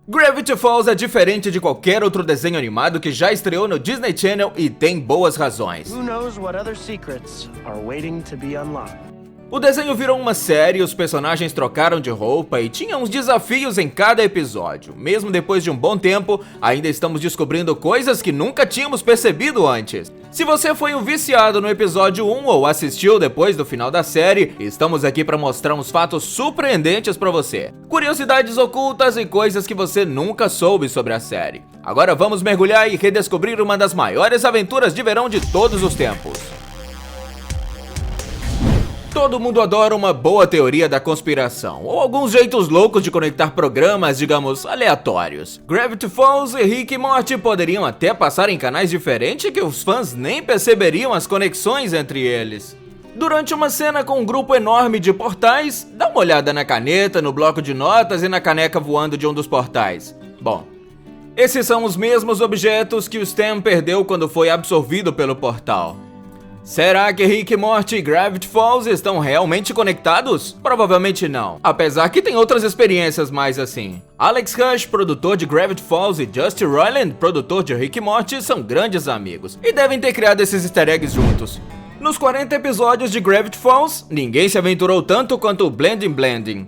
Gravity Falls é diferente de qualquer outro desenho animado que já estreou no Disney Channel e tem boas razões. Who knows what other secrets are waiting to be unlocked? O desenho virou uma série, os personagens trocaram de roupa e tinha uns desafios em cada episódio. Mesmo depois de um bom tempo, ainda estamos descobrindo coisas que nunca tínhamos percebido antes. Se você foi um viciado no episódio 1 ou assistiu depois do final da série, estamos aqui para mostrar uns fatos surpreendentes para você. Curiosidades ocultas e coisas que você nunca soube sobre a série. Agora vamos mergulhar e redescobrir uma das maiores aventuras de verão de todos os tempos. Todo mundo adora uma boa teoria da conspiração, ou alguns jeitos loucos de conectar programas, digamos, aleatórios. Gravity Falls e Rick e Morty poderiam até passar em canais diferentes que os fãs nem perceberiam as conexões entre eles. Durante uma cena com um grupo enorme de portais, dá uma olhada na caneta, no bloco de notas e na caneca voando de um dos portais. Bom, esses são os mesmos objetos que o Stan perdeu quando foi absorvido pelo portal. Será que Rick, Morty e Gravity Falls estão realmente conectados? Provavelmente não, apesar que tem outras experiências mais assim. Alex Hirsch, produtor de Gravity Falls, e Justin Roiland, produtor de Rick e Morty, são grandes amigos e devem ter criado esses easter eggs juntos. Nos 40 episódios de Gravity Falls, ninguém se aventurou tanto quanto o Blending.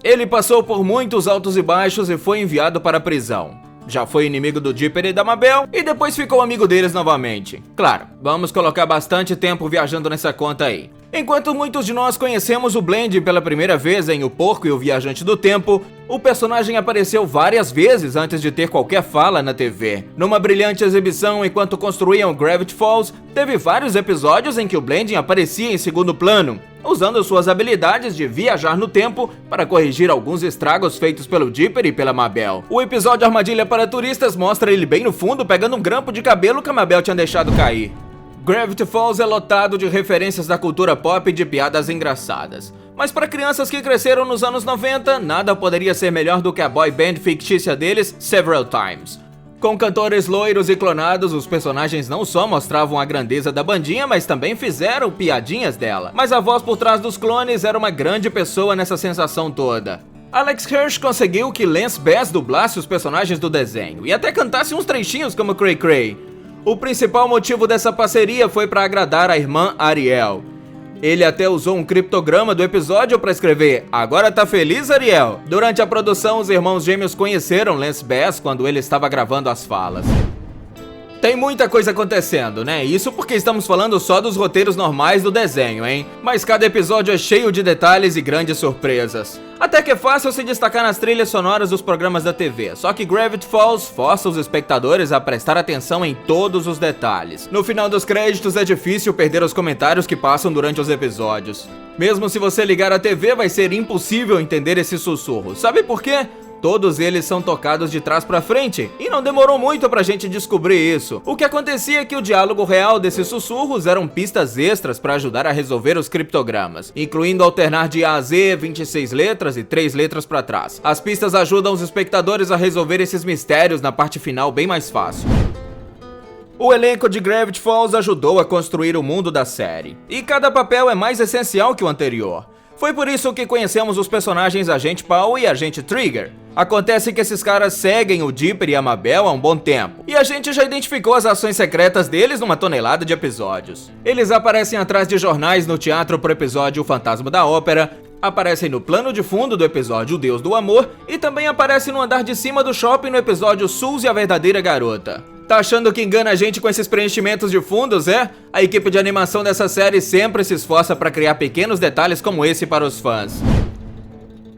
Ele passou por muitos altos e baixos e foi enviado para a prisão. Já foi inimigo do Dipper e da Mabel, e depois ficou amigo deles novamente. Claro, vamos colocar bastante tempo viajando nessa conta aí. Enquanto muitos de nós conhecemos o Blend pela primeira vez em O Porco e o Viajante do Tempo, o personagem apareceu várias vezes antes de ter qualquer fala na TV. Numa brilhante exibição enquanto construíam Gravity Falls, teve vários episódios em que o Blend aparecia em segundo plano, usando suas habilidades de viajar no tempo para corrigir alguns estragos feitos pelo Dipper e pela Mabel. O episódio Armadilha para Turistas mostra ele bem no fundo pegando um grampo de cabelo que a Mabel tinha deixado cair. Gravity Falls é lotado de referências da cultura pop e de piadas engraçadas. Mas para crianças que cresceram nos anos 90, nada poderia ser melhor do que a boy band fictícia deles, Several Times. Com cantores loiros e clonados, os personagens não só mostravam a grandeza da bandinha, mas também fizeram piadinhas dela. Mas a voz por trás dos clones era uma grande pessoa nessa sensação toda. Alex Hirsch conseguiu que Lance Bass dublasse os personagens do desenho, e até cantasse uns trechinhos como Cray Cray. O principal motivo dessa parceria foi para agradar a irmã Ariel. Ele até usou um criptograma do episódio para escrever "Agora tá feliz, Ariel?". Durante a produção, os irmãos gêmeos conheceram Lance Bass quando ele estava gravando as falas. Tem muita coisa acontecendo, né? Isso porque estamos falando só dos roteiros normais do desenho, hein? Mas cada episódio é cheio de detalhes e grandes surpresas. Até que é fácil se destacar nas trilhas sonoras dos programas da TV, só que Gravity Falls força os espectadores a prestar atenção em todos os detalhes. No final dos créditos é difícil perder os comentários que passam durante os episódios. Mesmo se você ligar a TV, vai ser impossível entender esses sussurros. Sabe por quê? Todos eles são tocados de trás pra frente, e não demorou muito pra gente descobrir isso. O que acontecia é que o diálogo real desses sussurros eram pistas extras pra ajudar a resolver os criptogramas, incluindo alternar de A a Z 26 letras e 3 letras pra trás. As pistas ajudam os espectadores a resolver esses mistérios na parte final bem mais fácil. O elenco de Gravity Falls ajudou a construir o mundo da série, e cada papel é mais essencial que o anterior. Foi por isso que conhecemos os personagens Agente Paul e Agente Trigger. Acontece que esses caras seguem o Dipper e a Mabel há um bom tempo, e a gente já identificou as ações secretas deles numa tonelada de episódios. Eles aparecem atrás de jornais no teatro pro episódio O Fantasma da Ópera, aparecem no plano de fundo do episódio O Deus do Amor, e também aparecem no andar de cima do shopping no episódio Suzy, a Verdadeira Garota. Tá achando que engana a gente com esses preenchimentos de fundos, é? A equipe de animação dessa série sempre se esforça para criar pequenos detalhes como esse para os fãs.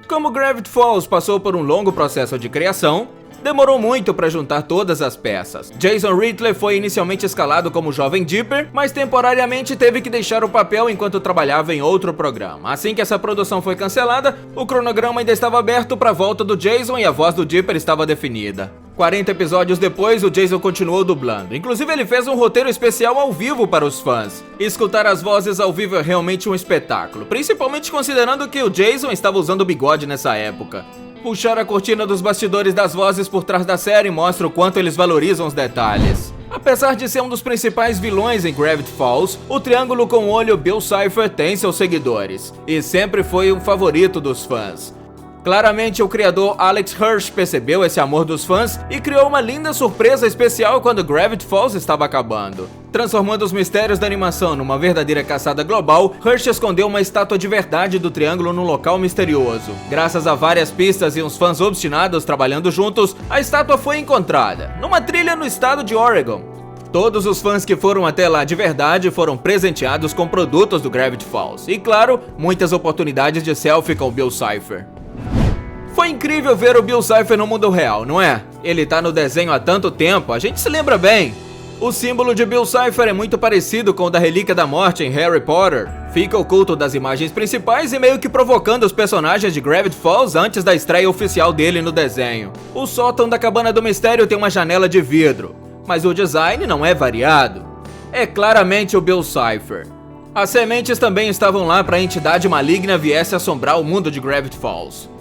Como Gravity Falls passou por um longo processo de criação, demorou muito para juntar todas as peças. Jason Rittler foi inicialmente escalado como jovem Dipper, mas temporariamente teve que deixar o papel enquanto trabalhava em outro programa. Assim que essa produção foi cancelada, o cronograma ainda estava aberto para a volta do Jason e a voz do Dipper estava definida. 40 episódios depois, o Jason continuou dublando. Inclusive, ele fez um roteiro especial ao vivo para os fãs. Escutar as vozes ao vivo é realmente um espetáculo, principalmente considerando que o Jason estava usando bigode nessa época. Puxar a cortina dos bastidores das vozes por trás da série mostra o quanto eles valorizam os detalhes. Apesar de ser um dos principais vilões em Gravity Falls, o triângulo com o olho Bill Cipher tem seus seguidores, e sempre foi um favorito dos fãs. Claramente, o criador Alex Hirsch percebeu esse amor dos fãs e criou uma linda surpresa especial quando Gravity Falls estava acabando. Transformando os mistérios da animação numa verdadeira caçada global, Hirsch escondeu uma estátua de verdade do triângulo num local misterioso. Graças a várias pistas e uns fãs obstinados trabalhando juntos, a estátua foi encontrada, numa trilha no estado de Oregon. Todos os fãs que foram até lá de verdade foram presenteados com produtos do Gravity Falls. E claro, muitas oportunidades de selfie com o Bill Cipher. Foi incrível ver o Bill Cipher no mundo real, não é? Ele tá no desenho há tanto tempo, a gente se lembra bem. O símbolo de Bill Cipher é muito parecido com o da Relíquia da Morte em Harry Potter. Fica oculto das imagens principais e meio que provocando os personagens de Gravity Falls antes da estreia oficial dele no desenho. O sótão da Cabana do Mistério tem uma janela de vidro, mas o design não é variado. É claramente o Bill Cipher. As sementes também estavam lá para a entidade maligna viesse assombrar o mundo de Gravity Falls.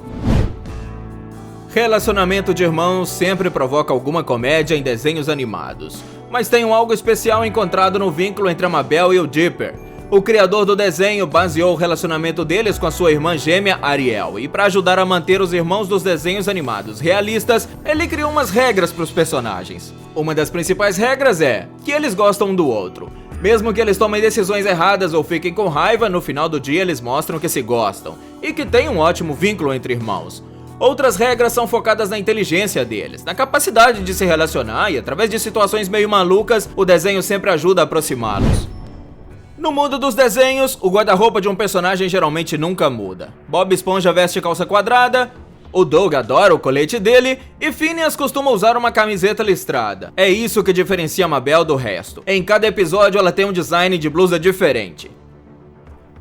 Relacionamento de irmãos sempre provoca alguma comédia em desenhos animados, mas tem algo especial encontrado no vínculo entre a Mabel e o Dipper. O criador do desenho baseou o relacionamento deles com a sua irmã gêmea Ariel, e para ajudar a manter os irmãos dos desenhos animados realistas, ele criou umas regras para os personagens. Uma das principais regras é que eles gostam um do outro. Mesmo que eles tomem decisões erradas ou fiquem com raiva, no final do dia eles mostram que se gostam, e que tem um ótimo vínculo entre irmãos. Outras regras são focadas na inteligência deles, na capacidade de se relacionar e, através de situações meio malucas, o desenho sempre ajuda a aproximá-los. No mundo dos desenhos, o guarda-roupa de um personagem geralmente nunca muda. Bob Esponja veste calça quadrada, o Doug adora o colete dele e Phineas costuma usar uma camiseta listrada. É isso que diferencia a Mabel do resto. Em cada episódio ela tem um design de blusa diferente.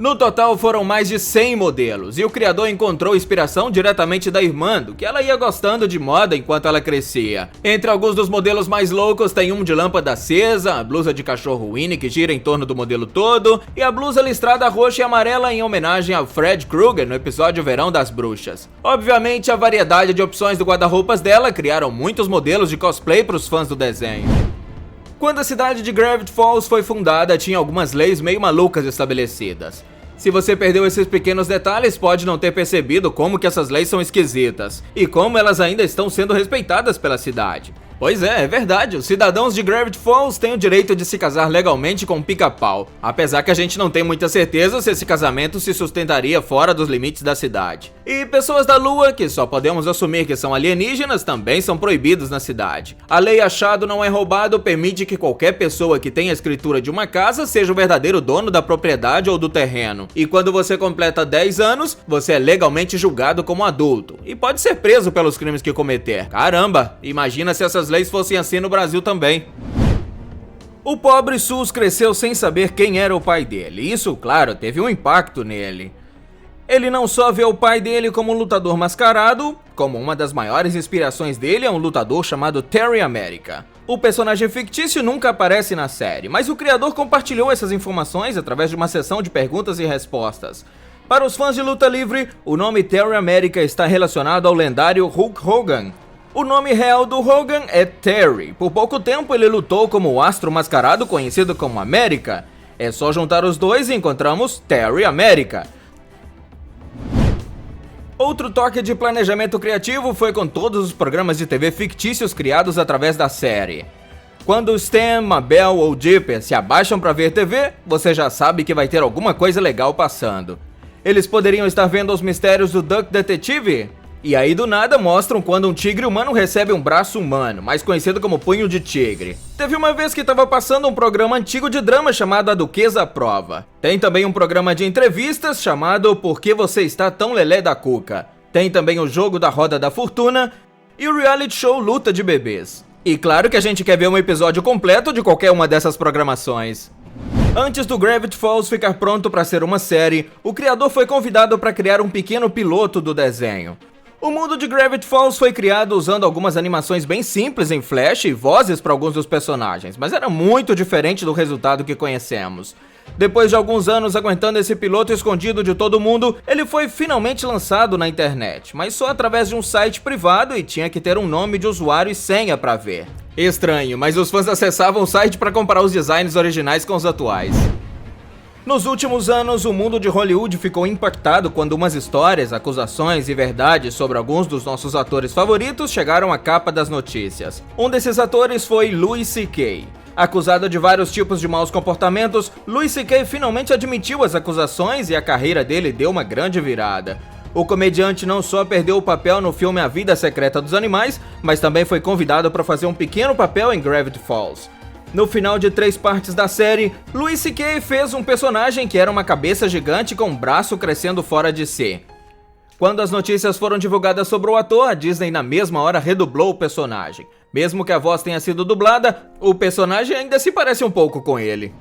No total foram mais de 100 modelos, e o criador encontrou inspiração diretamente da irmã, do que ela ia gostando de moda enquanto ela crescia. Entre alguns dos modelos mais loucos tem um de lâmpada acesa, a blusa de cachorro Winnie que gira em torno do modelo todo, e a blusa listrada roxa e amarela em homenagem a Fred Krueger no episódio Verão das Bruxas. Obviamente, a variedade de opções do guarda-roupas dela criaram muitos modelos de cosplay para os fãs do desenho. Quando a cidade de Gravity Falls foi fundada, tinha algumas leis meio malucas estabelecidas. Se você perdeu esses pequenos detalhes, pode não ter percebido como que essas leis são esquisitas, e como elas ainda estão sendo respeitadas pela cidade. Pois é verdade, os cidadãos de Gravity Falls têm o direito de se casar legalmente com um pica-pau, apesar que a gente não tem muita certeza se esse casamento se sustentaria fora dos limites da cidade. E pessoas da Lua, que só podemos assumir que são alienígenas, também são proibidos na cidade. A lei achado não é roubado permite que qualquer pessoa que tenha a escritura de uma casa seja o verdadeiro dono da propriedade ou do terreno. E quando você completa 10 anos, você é legalmente julgado como adulto, e pode ser preso pelos crimes que cometer. Caramba, imagina se essas leis fossem assim no Brasil também. O pobre Sus cresceu sem saber quem era o pai dele, e isso, claro, teve um impacto nele. Ele não só vê o pai dele como um lutador mascarado, como uma das maiores inspirações dele é um lutador chamado Terry America. O personagem fictício nunca aparece na série, mas o criador compartilhou essas informações através de uma sessão de perguntas e respostas. Para os fãs de luta livre, o nome Terry America está relacionado ao lendário Hulk Hogan. O nome real do Hogan é Terry. Por pouco tempo ele lutou como o astro mascarado conhecido como América. É só juntar os dois e encontramos Terry America. Outro toque de planejamento criativo foi com todos os programas de TV fictícios criados através da série. Quando Stan, Mabel ou Dipper se abaixam para ver TV, você já sabe que vai ter alguma coisa legal passando. Eles poderiam estar vendo os mistérios do Duck Detective? E aí do nada mostram quando um tigre humano recebe um braço humano, mais conhecido como punho de tigre. Teve uma vez que estava passando um programa antigo de drama chamado A Duquesa à Prova. Tem também um programa de entrevistas chamado Por que Você Está Tão Lelé da Cuca. Tem também o Jogo da Roda da Fortuna e o reality show Luta de Bebês. E claro que a gente quer ver um episódio completo de qualquer uma dessas programações. Antes do Gravity Falls ficar pronto para ser uma série, o criador foi convidado para criar um pequeno piloto do desenho. O mundo de Gravity Falls foi criado usando algumas animações bem simples em Flash e vozes para alguns dos personagens, mas era muito diferente do resultado que conhecemos. Depois de alguns anos aguentando esse piloto escondido de todo mundo, ele foi finalmente lançado na internet, mas só através de um site privado e tinha que ter um nome de usuário e senha para ver. Estranho, mas os fãs acessavam o site para comparar os designs originais com os atuais. Nos últimos anos, o mundo de Hollywood ficou impactado quando umas histórias, acusações e verdades sobre alguns dos nossos atores favoritos chegaram à capa das notícias. Um desses atores foi Louis C.K. Acusado de vários tipos de maus comportamentos, Louis C.K. finalmente admitiu as acusações e a carreira dele deu uma grande virada. O comediante não só perdeu o papel no filme A Vida Secreta dos Animais, mas também foi convidado para fazer um pequeno papel em Gravity Falls. No final de 3 partes da série, Louis C.K. fez um personagem que era uma cabeça gigante com um braço crescendo fora de si. Quando as notícias foram divulgadas sobre o ator, a Disney na mesma hora redublou o personagem. Mesmo que a voz tenha sido dublada, o personagem ainda se parece um pouco com ele.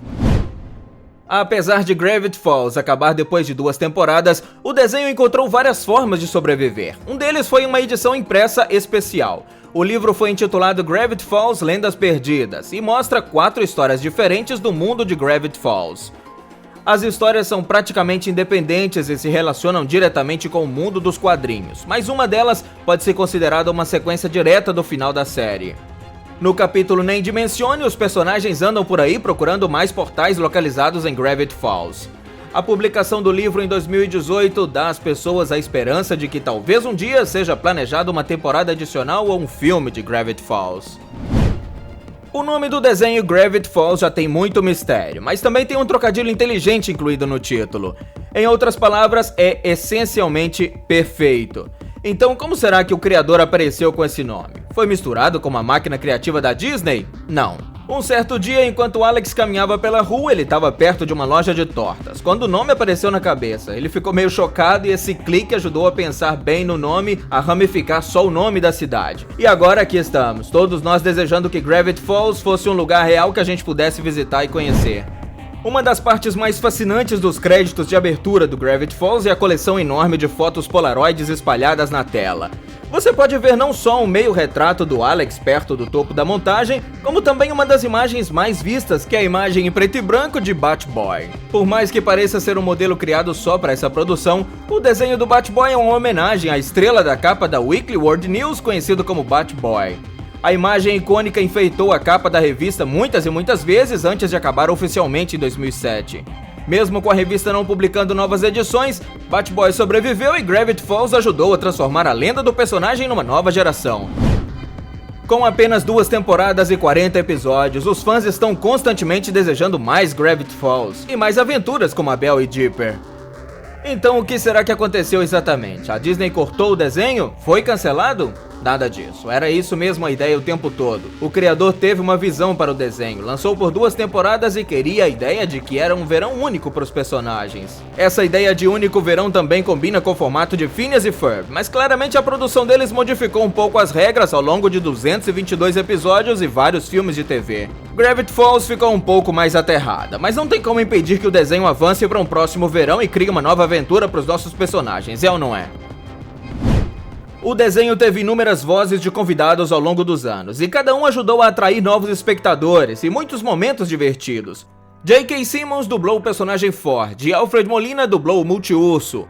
Apesar de Gravity Falls acabar depois de 2 temporadas, o desenho encontrou várias formas de sobreviver. Um deles foi uma edição impressa especial. O livro foi intitulado Gravity Falls: Lendas Perdidas e mostra 4 histórias diferentes do mundo de Gravity Falls. As histórias são praticamente independentes e se relacionam diretamente com o mundo dos quadrinhos, mas uma delas pode ser considerada uma sequência direta do final da série. No capítulo Nem Dimensione, os personagens andam por aí procurando mais portais localizados em Gravity Falls. A publicação do livro em 2018 dá às pessoas a esperança de que talvez um dia seja planejada uma temporada adicional ou um filme de Gravity Falls. O nome do desenho Gravity Falls já tem muito mistério, mas também tem um trocadilho inteligente incluído no título. Em outras palavras, é essencialmente perfeito. Então, como será que o criador apareceu com esse nome? Foi misturado com uma máquina criativa da Disney? Não. Um certo dia, enquanto Alex caminhava pela rua, ele estava perto de uma loja de tortas, quando o nome apareceu na cabeça. Ele ficou meio chocado e esse clique ajudou a pensar bem no nome, a ramificar só o nome da cidade. E agora aqui estamos, todos nós desejando que Gravity Falls fosse um lugar real que a gente pudesse visitar e conhecer. Uma das partes mais fascinantes dos créditos de abertura do Gravity Falls é a coleção enorme de fotos polaroides espalhadas na tela. Você pode ver não só um meio retrato do Alex perto do topo da montagem, como também uma das imagens mais vistas, que é a imagem em preto e branco de Bat-Boy. Por mais que pareça ser um modelo criado só para essa produção, o desenho do Bat-Boy é uma homenagem à estrela da capa da Weekly World News, conhecido como Bat-Boy. A imagem icônica enfeitou a capa da revista muitas e muitas vezes antes de acabar oficialmente em 2007. Mesmo com a revista não publicando novas edições, Bat-Boy sobreviveu e Gravity Falls ajudou a transformar a lenda do personagem numa nova geração. Com apenas 2 temporadas e 40 episódios, os fãs estão constantemente desejando mais Gravity Falls e mais aventuras como a Belle e Dipper. Então o que será que aconteceu exatamente? A Disney cortou o desenho? Foi cancelado? Nada disso, era isso mesmo a ideia o tempo todo. O criador teve uma visão para o desenho, lançou por 2 temporadas e queria a ideia de que era um verão único para os personagens. Essa ideia de único verão também combina com o formato de Phineas e Ferb, mas claramente a produção deles modificou um pouco as regras ao longo de 222 episódios e vários filmes de TV. Gravity Falls ficou um pouco mais aterrada, mas não tem como impedir que o desenho avance para um próximo verão e crie uma nova aventura para os nossos personagens, é ou não é? O desenho teve inúmeras vozes de convidados ao longo dos anos, e cada um ajudou a atrair novos espectadores e muitos momentos divertidos. J.K. Simmons dublou o personagem Ford e Alfred Molina dublou o Multiurso.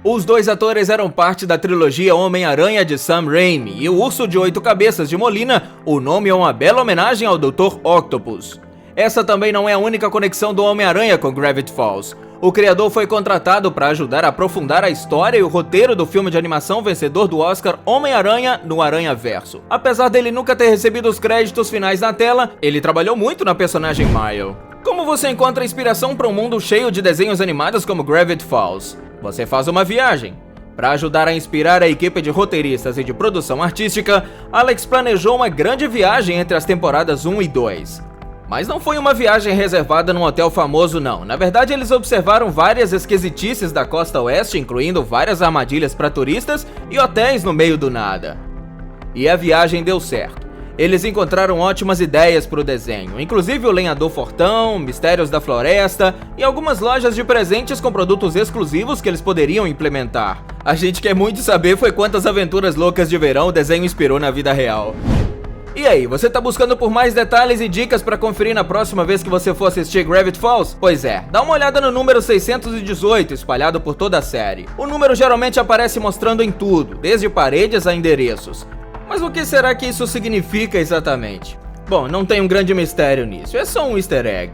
Os 2 atores eram parte da trilogia Homem-Aranha de Sam Raimi, e o Urso de 8 Cabeças de Molina, o nome é uma bela homenagem ao Dr. Octopus. Essa também não é a única conexão do Homem-Aranha com Gravity Falls. O criador foi contratado para ajudar a aprofundar a história e o roteiro do filme de animação vencedor do Oscar Homem-Aranha no Aranhaverso. Apesar dele nunca ter recebido os créditos finais na tela, ele trabalhou muito na personagem Mile. Como você encontra inspiração para um mundo cheio de desenhos animados como Gravity Falls? Você faz uma viagem. Para ajudar a inspirar a equipe de roteiristas e de produção artística, Alex planejou uma grande viagem entre as temporadas 1 e 2. Mas não foi uma viagem reservada num hotel famoso não, na verdade eles observaram várias esquisitices da costa oeste, incluindo várias armadilhas para turistas e hotéis no meio do nada. E a viagem deu certo. Eles encontraram ótimas ideias para o desenho, inclusive o Lenhador Fortão, Mistérios da Floresta e algumas lojas de presentes com produtos exclusivos que eles poderiam implementar. A gente quer muito saber foi quantas aventuras loucas de verão o desenho inspirou na vida real. E aí, você tá buscando por mais detalhes e dicas pra conferir na próxima vez que você for assistir Gravity Falls? Pois é, dá uma olhada no número 618 espalhado por toda a série. O número geralmente aparece mostrando em tudo, desde paredes a endereços. Mas o que será que isso significa exatamente? Bom, não tem um grande mistério nisso, é só um easter egg.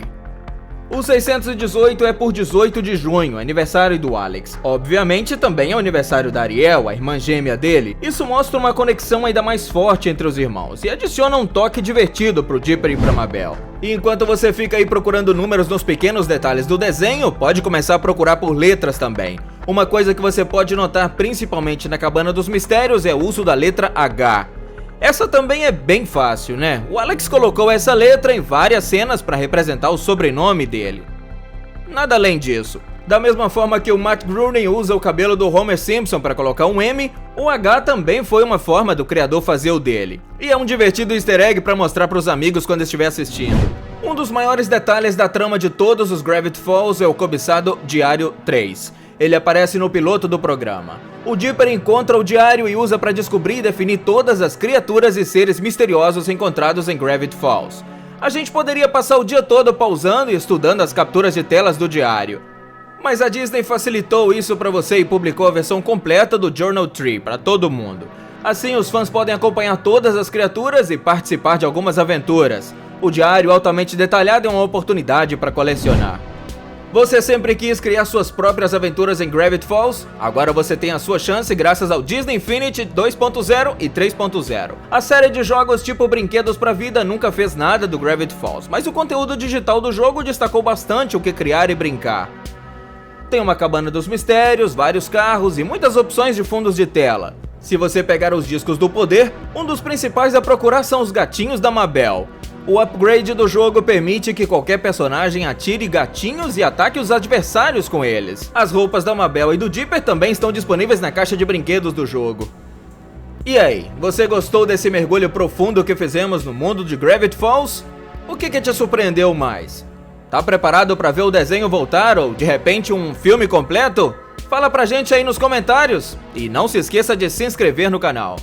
O 618 é por 18 de junho, aniversário do Alex. Obviamente também é o aniversário da Ariel, a irmã gêmea dele. Isso mostra uma conexão ainda mais forte entre os irmãos e adiciona um toque divertido pro Dipper e pra Mabel. E enquanto você fica aí procurando números nos pequenos detalhes do desenho, pode começar a procurar por letras também. Uma coisa que você pode notar principalmente na Cabana dos Mistérios é o uso da letra H. Essa também é bem fácil, né? O Alex colocou essa letra em várias cenas para representar o sobrenome dele. Nada além disso. Da mesma forma que o Matt Groening usa o cabelo do Homer Simpson para colocar um M, o H também foi uma forma do criador fazer o dele. E é um divertido easter egg para mostrar para os amigos quando estiver assistindo. Um dos maiores detalhes da trama de todos os Gravity Falls é o cobiçado Diário 3. Ele aparece no piloto do programa. O Dipper encontra o diário e usa para descobrir e definir todas as criaturas e seres misteriosos encontrados em Gravity Falls. A gente poderia passar o dia todo pausando e estudando as capturas de telas do diário. Mas a Disney facilitou isso para você e publicou a versão completa do Journal Tree para todo mundo. Assim, os fãs podem acompanhar todas as criaturas e participar de algumas aventuras. O diário altamente detalhado é uma oportunidade para colecionar. Você sempre quis criar suas próprias aventuras em Gravity Falls? Agora você tem a sua chance graças ao Disney Infinity 2.0 e 3.0. A série de jogos tipo Brinquedos pra Vida nunca fez nada do Gravity Falls, mas o conteúdo digital do jogo destacou bastante o que criar e brincar. Tem uma cabana dos mistérios, vários carros e muitas opções de fundos de tela. Se você pegar os discos do poder, um dos principais a procurar são os gatinhos da Mabel. O upgrade do jogo permite que qualquer personagem atire gatinhos e ataque os adversários com eles. As roupas da Mabel e do Dipper também estão disponíveis na caixa de brinquedos do jogo. E aí, você gostou desse mergulho profundo que fizemos no mundo de Gravity Falls? O que te surpreendeu mais? Tá preparado para ver o desenho voltar ou, de repente, um filme completo? Fala pra gente aí nos comentários! E não se esqueça de se inscrever no canal.